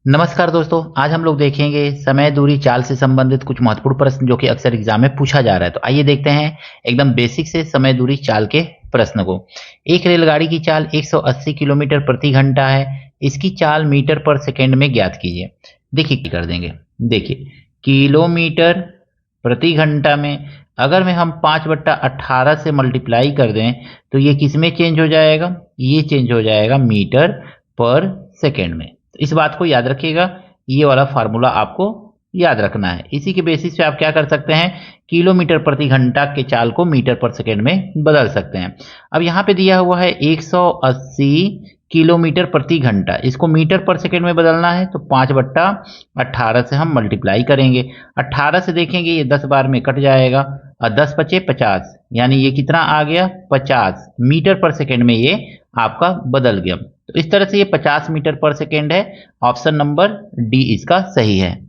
नमस्कार दोस्तों, आज हम लोग देखेंगे समय, दूरी, चाल से संबंधित कुछ महत्वपूर्ण प्रश्न जो कि अक्सर एग्जाम में पूछा जा रहा है। तो आइए देखते हैं एकदम बेसिक से समय, दूरी, चाल के प्रश्न को। एक रेलगाड़ी की चाल 180 किलोमीटर प्रति घंटा है। इसकी चाल मीटर पर सेकंड में ज्ञात कीजिए। देखिए कर देंगे। देखिए किलोमीटर प्रति घंटा में अगर में हम 5/18 से मल्टीप्लाई कर दें तो ये किस में चेंज हो जाएगा? ये चेंज हो जाएगा मीटर पर सेकंड में। तो इस बात को याद रखिएगा, ये वाला फार्मूला आपको याद रखना है। इसी के बेसिस पे आप क्या कर सकते हैं, किलोमीटर प्रति घंटा के चाल को मीटर पर सेकंड में बदल सकते हैं। अब यहाँ पे दिया हुआ है 180 किलोमीटर प्रति घंटा, इसको मीटर पर सेकंड में बदलना है तो 5/18 से हम मल्टीप्लाई करेंगे। 18 से देखेंगे ये 10 बार में कट जाएगा और 10 पचे 50, यानी ये कितना आ गया 50 मीटर पर सेकंड में ये आपका बदल गया। तो इस तरह से ये 50 मीटर पर सेकेंड है। ऑप्शन नंबर डी इसका सही है।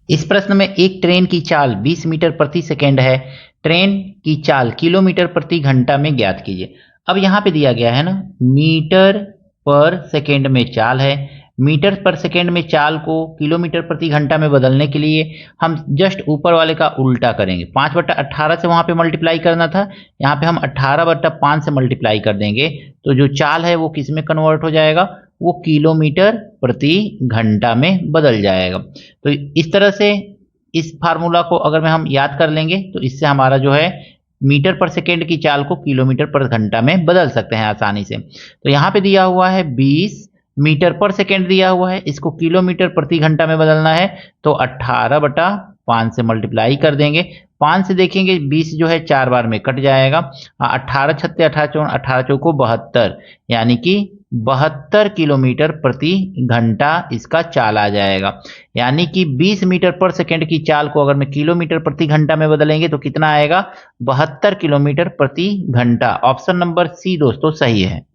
इस प्रश्न में एक ट्रेन की चाल 20 मीटर प्रति सेकेंड है। ट्रेन की चाल किलोमीटर प्रति घंटा में ज्ञात कीजिए। अब यहाँ पे दिया गया है ना, मीटर पर सेकेंड में चाल है। मीटर पर सेकेंड में चाल को किलोमीटर प्रति घंटा में बदलने के लिए हम जस्ट ऊपर वाले का उल्टा करेंगे। 5/18 से वहां पे मल्टीप्लाई करना था, यहाँ पे हम 18/5 से मल्टीप्लाई कर देंगे तो जो चाल है वो किस में कन्वर्ट हो जाएगा, वो किलोमीटर प्रति घंटा में बदल जाएगा। तो इस तरह से इस फार्मूला को अगर हम याद कर लेंगे तो इससे हमारा जो है मीटर पर सेकेंड की चाल को किलोमीटर पर घंटा में बदल सकते हैं आसानी से। तो यहाँ पे दिया हुआ है 20 मीटर पर सेकेंड दिया हुआ है, इसको किलोमीटर प्रति घंटा में बदलना है तो 18/5 से मल्टीप्लाई कर देंगे। 5 से देखेंगे 20 जो है 4 बार में कट जाएगा। 18 छत्ते 18 18 चौको 72, यानी कि 72 किलोमीटर प्रति घंटा इसका चाल आ जाएगा। यानी कि 20 मीटर पर सेकेंड की चाल को अगर मैं किलोमीटर प्रति घंटा में बदलेंगे तो कितना आएगा, 72 किलोमीटर प्रति घंटा। ऑप्शन नंबर सी दोस्तों सही है।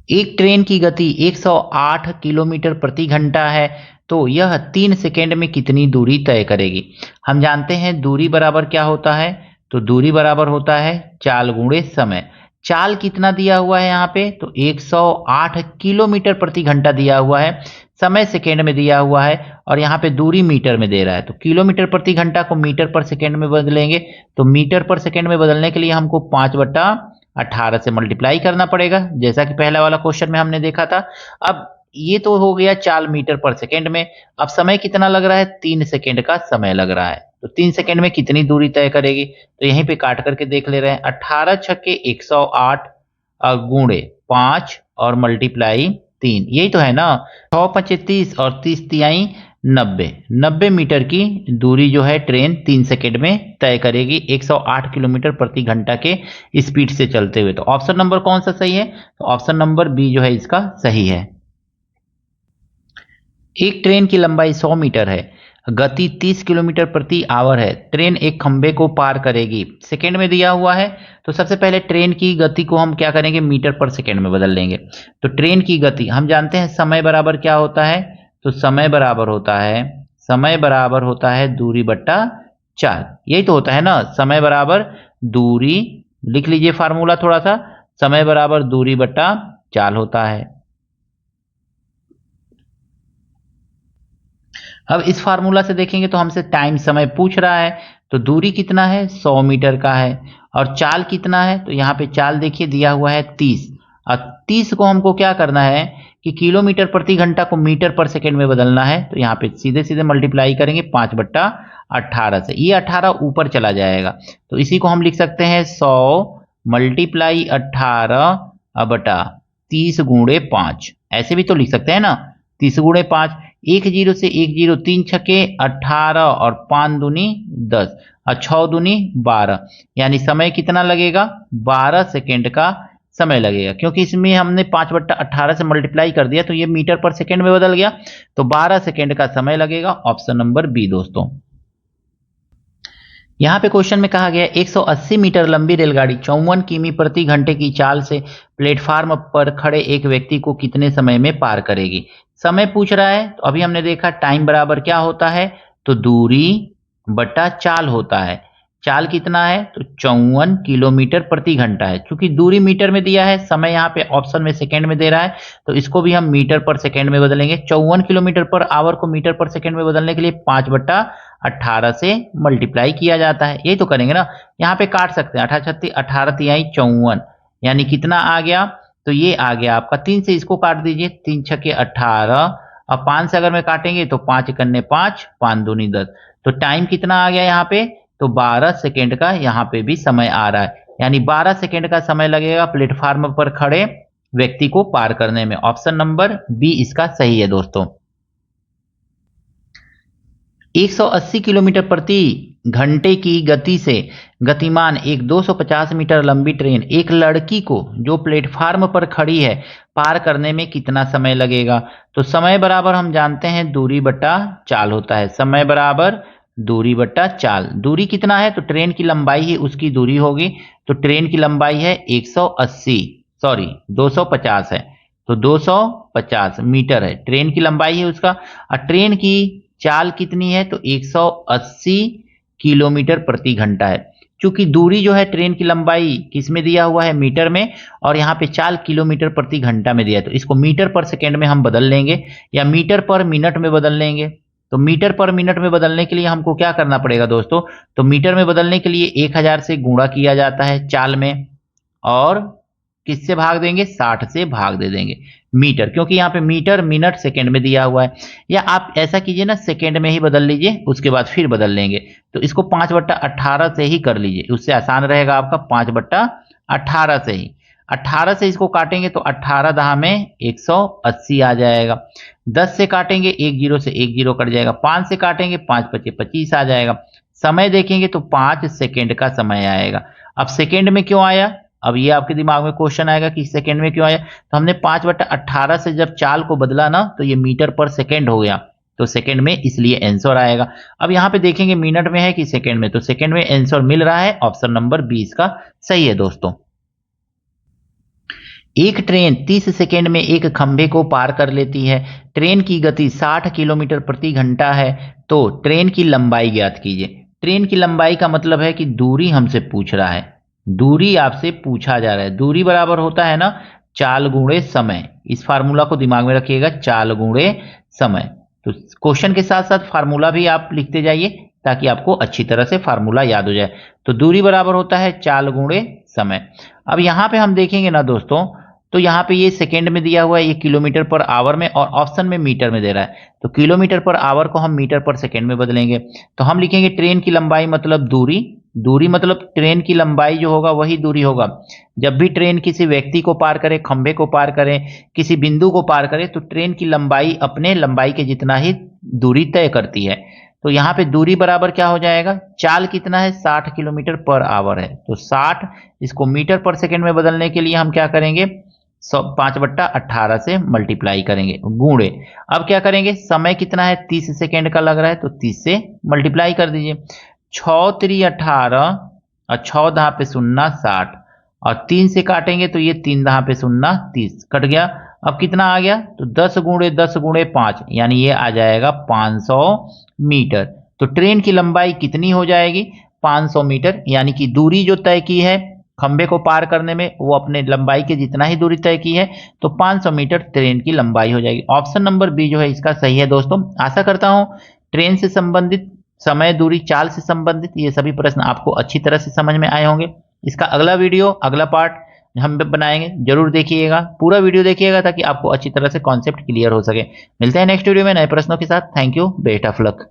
एक ट्रेन की गति 108 किलोमीटर प्रति घंटा है, तो यह 3 सेकेंड में कितनी दूरी तय करेगी? हम जानते हैं दूरी बराबर क्या होता है, तो दूरी बराबर होता है चाल गुणे समय। चाल कितना दिया हुआ है यहाँ पे, तो 108 किलोमीटर प्रति घंटा दिया हुआ है, समय सेकेंड में दिया हुआ है और यहाँ पे दूरी मीटर में दे रहा है। तो किलोमीटर प्रति घंटा को मीटर पर सेकेंड में बदलेंगे तो मीटर पर सेकेंड में बदलने के लिए हमको 5/18 से मल्टीप्लाई करना पड़ेगा, जैसा कि पहला वाला क्वेश्चन में हमने देखा था। अब ये तो हो गया चाल मीटर पर सेकेंड में। अब समय कितना लग रहा है, 3 सेकेंड का समय लग रहा है, तो 3 सेकेंड में कितनी दूरी तय करेगी, तो यहीं पे काट करके देख ले रहे हैं। 18 छक्के 108 गुणे 5 और मल्टीप्लाई 3, यही तो है ना। 6 पचे 30 और 30 तिहाई 90 मीटर की दूरी जो है ट्रेन 3 सेकेंड में तय करेगी 108 किलोमीटर प्रति घंटा के स्पीड से चलते हुए। तो ऑप्शन नंबर कौन सा सही है, तो ऑप्शन नंबर बी जो है इसका सही है। एक ट्रेन की लंबाई 100 मीटर है, गति 30 किलोमीटर प्रति आवर है। ट्रेन एक खंबे को पार करेगी, सेकेंड में दिया हुआ है। तो सबसे पहले ट्रेन की गति को हम क्या करेंगे, मीटर पर सेकेंड में बदल लेंगे। तो ट्रेन की गति हम जानते हैं समय बराबर क्या होता है, तो समय बराबर होता है दूरी बट्टा चाल। यही तो होता है ना, समय बराबर दूरी, लिख लीजिए फार्मूला थोड़ा सा, समय बराबर दूरी बट्टा चाल होता है। अब इस फार्मूला से देखेंगे तो हमसे टाइम समय पूछ रहा है, तो दूरी कितना है 100 मीटर का है और चाल कितना है, तो यहाँ पे चाल देखिए दिया हुआ है 30 और 30 को हमको क्या करना है कि किलोमीटर प्रति घंटा को मीटर पर सेकेंड में बदलना है। तो यहाँ पे सीधे सीधे मल्टीप्लाई करेंगे 5/18 से, ये 18 ऊपर चला जाएगा तो इसी को हम लिख सकते हैं 100 मल्टीप्लाई 18 बटा 30 गुणे 5, ऐसे भी तो लिख सकते हैं ना, 30 गुणे 5, 1 0 से 1 0, 3 छक्के 18 और 5 दूनी 10 और 6 दूनी 12, यानी समय कितना लगेगा, 12 सेकेंड का समय लगेगा। क्योंकि इसमें हमने 5/18 से मल्टीप्लाई कर दिया तो ये मीटर पर सेकेंड में बदल गया, तो 12 सेकेंड का समय लगेगा। ऑप्शन नंबर बी दोस्तों। यहाँ पे क्वेश्चन में कहा गया 180 मीटर लंबी रेलगाड़ी 54 किमी प्रति घंटे की चाल से प्लेटफार्म पर खड़े एक व्यक्ति को कितने समय में पार करेगी? समय पूछ रहा है, तो अभी हमने देखा टाइम बराबर क्या होता है, तो दूरी बटा चाल होता है। चाल कितना है तो 54 किलोमीटर प्रति घंटा है। क्योंकि दूरी मीटर में दिया है, समय यहाँ पे ऑप्शन में सेकंड में दे रहा है, तो इसको भी हम मीटर पर सेकंड में बदलेंगे। 54 किलोमीटर पर आवर को मीटर पर सेकंड में बदलने के लिए 5/18 से मल्टीप्लाई किया जाता है। यही तो करेंगे ना, यहाँ पे काट सकते हैं, 18 तिहाई 54, यानी कितना आ गया तो ये आ गया आपका 3 से इसको काट दीजिए, 3 छके 18, और 5 से अगर मैं काटेंगे तो 5 कन्ने 5, 5 दूनी 10, तो टाइम कितना आ गया यहाँ पे तो 12 सेकेंड का यहाँ पे भी समय आ रहा है, यानी 12 सेकेंड का समय लगेगा प्लेटफॉर्म पर खड़े व्यक्ति को पार करने में। ऑप्शन नंबर बी इसका सही है दोस्तों। 180 किलोमीटर प्रति घंटे की गति से गतिमान एक 250 मीटर लंबी ट्रेन एक लड़की को जो प्लेटफार्म पर खड़ी है पार करने में कितना समय लगेगा। तो समय बराबर हम जानते हैं दूरी बटा चाल होता है, समय बराबर दूरी बटा चाल। दूरी कितना है तो ट्रेन की लंबाई ही उसकी दूरी होगी, तो ट्रेन की लंबाई है 250 है, तो 250 मीटर है ट्रेन की लंबाई है उसका। और ट्रेन की चाल कितनी है तो 180 किलोमीटर प्रति घंटा है। क्योंकि दूरी जो है ट्रेन की लंबाई किस में दिया हुआ है मीटर में, और यहाँ पे चाल किलोमीटर प्रति घंटा में दिया है, तो इसको मीटर पर सेकेंड में हम बदल लेंगे या मीटर पर मिनट में बदल लेंगे। तो मीटर पर मिनट में बदलने के लिए हमको क्या करना पड़ेगा दोस्तों, तो मीटर में बदलने के लिए 1000 से गुणा किया जाता है चाल में, और किससे भाग देंगे 60 से भाग दे देंगे मीटर, क्योंकि यहाँ पे मीटर मिनट सेकंड में दिया हुआ है। या आप ऐसा कीजिए ना, सेकंड में ही बदल लीजिए, उसके बाद फिर बदल लेंगे, तो इसको 5/18 से ही कर लीजिए, उससे आसान रहेगा आपका। 5/18 से ही 18 से इसको काटेंगे तो 18 दहा में 180 आ जाएगा। 10 से काटेंगे 1 0 से 1 0 कट जाएगा, 5 से काटेंगे 5 5 25 आ जाएगा। समय देखेंगे तो 5 सेकेंड का समय आएगा। अब सेकेंड में क्यों आया, अब ये आपके दिमाग में क्वेश्चन आएगा कि सेकंड में क्यों आया, तो हमने 5/18 से जब चाल को बदला ना तो ये मीटर पर सेकंड हो गया, तो सेकंड में इसलिए आंसर आएगा। अब यहाँ पे देखेंगे मिनट में है कि सेकंड में, तो सेकंड में आंसर मिल रहा है, ऑप्शन नंबर 20 का सही है दोस्तों। एक ट्रेन 30 सेकेंड में एक खंभे को पार कर लेती है, ट्रेन की गति 60 किलोमीटर प्रति घंटा है, तो ट्रेन की लंबाई ज्ञात कीजिए। ट्रेन की लंबाई का मतलब है कि दूरी हमसे पूछ रहा है, दूरी आपसे पूछा जा रहा है। दूरी बराबर होता है ना चाल गुणे समय, इस फार्मूला को दिमाग में रखिएगा, चाल गुणे समय। तो क्वेश्चन के साथ साथ फार्मूला भी आप लिखते जाइए ताकि आपको अच्छी तरह से फार्मूला याद हो जाए। तो दूरी बराबर होता है चाल गुणे समय। अब यहाँ पे हम देखेंगे ना दोस्तों, तो यहाँ पे ये सेकेंड में दिया हुआ है, ये किलोमीटर पर आवर में, और ऑप्शन में मीटर में दे रहा है, तो किलोमीटर पर आवर को हम मीटर पर सेकेंड में बदलेंगे। तो हम लिखेंगे ट्रेन की लंबाई मतलब दूरी, दूरी मतलब ट्रेन की लंबाई जो होगा वही दूरी होगा। जब भी ट्रेन किसी व्यक्ति को पार करे, खंभे को पार करे, किसी बिंदु को पार करे, तो ट्रेन की लंबाई अपने लंबाई के जितना ही दूरी तय करती है। तो यहाँ पे दूरी बराबर क्या हो जाएगा, चाल कितना है 60 किलोमीटर पर आवर है, तो 60 इसको मीटर पर सेकेंड में बदलने के लिए हम क्या करेंगे 5/18 से मल्टीप्लाई करेंगे गुणे। अब क्या करेंगे, समय कितना है 30 सेकेंड का लग रहा है, तो 30 से मल्टीप्लाई कर दीजिए। 6 3 18 और 6 दहा पे 0 60, और 3 से काटेंगे तो ये 3 दहा पे 0 30 कट गया। अब कितना आ गया तो 10 गुणे 10 गुणे 5, यानी ये आ जाएगा 500 मीटर। तो ट्रेन की लंबाई कितनी हो जाएगी 500 मीटर, यानी कि दूरी जो तय की है खंबे को पार करने में वो अपने लंबाई के जितना ही दूरी तय की है, तो 500 मीटर ट्रेन की लंबाई हो जाएगी। ऑप्शन नंबर बी जो है इसका सही है दोस्तों। आशा करता हूं ट्रेन से संबंधित, समय दूरी चाल से संबंधित ये सभी प्रश्न आपको अच्छी तरह से समझ में आए होंगे। इसका अगला वीडियो, अगला पार्ट हम बनाएंगे, जरूर देखिएगा, पूरा वीडियो देखिएगा ताकि आपको अच्छी तरह से कॉन्सेप्ट क्लियर हो सके। मिलते हैं नेक्स्ट वीडियो में नए प्रश्नों के साथ। Thank you, best of luck.